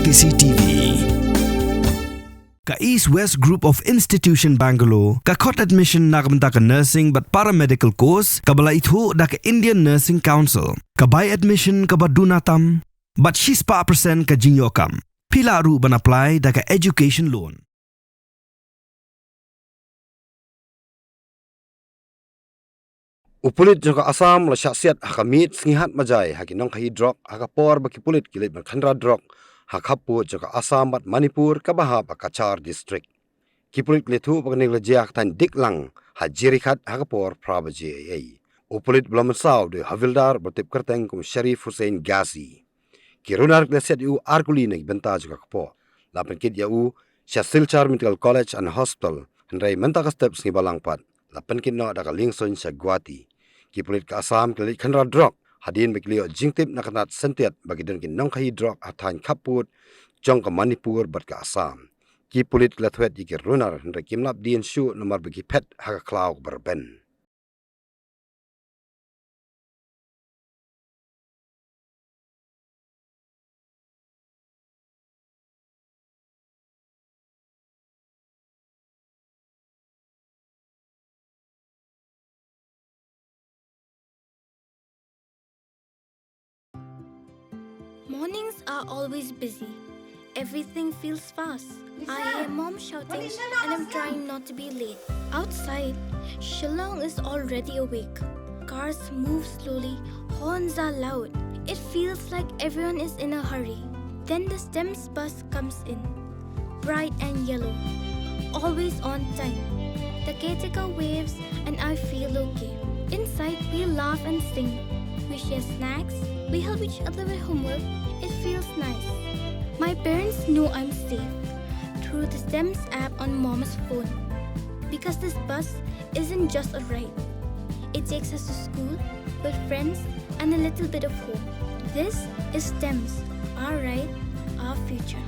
CCTV. Ka East West Group of Institution Bangalore, ka khot admission nakamta ka nursing but paramedical course, ka bala ithu da ka Indian Nursing Council, ka buy admission ka badunatam, but she's pa percent ka jinyokam. Pila ru ban apply da ka education loan. Pulit jangka Assam la Siat hakamit singihat majai hakinong kahi Drok hakapor baki Pulit kilit ban Khynra Drok hakapu jangka Assam bat Manipur kabaha bakachar district. Ki Pulit lethu bakning lejak tan diklang hajirikat hakapor prabaji ai. Pulit belum saw de Havildar bertip kerteng kum Sharif Hussein Ghazi. Ki runar kleset u Kuli nek benta jangka kapo. Lapan kit ya u Silchar Medical College and Hospital hendrai menta ka step singi balangpat. Lapan kit no da ka lingson sa Guwahati. Ki Pulit ka Assam kilit Khynra Drok hadin beklio jingtip nakanat sentiat bagi den kin nong kahi Drok hatan kaput jong ka Manipur bat ka Assam. Ki Pulit latwet ikir runar hendra kimlap dien shu nomor bagi pet haka klau berben. Mornings are always busy. Everything feels fast. I hear mom shouting and I'm trying not to be late. Outside, Shillong is already awake. Cars move slowly, horns are loud. It feels like everyone is in a hurry. Then the STEMS bus comes in, bright and yellow, always on time. The caretaker waves and I feel okay. Inside, we laugh and sing. We share snacks. We help each other with homework. It feels nice. My parents know I'm safe through the STEMS app on mom's phone. Because this bus isn't just a ride. It takes us to school with friends and a little bit of hope. This is STEMS, our ride, our future.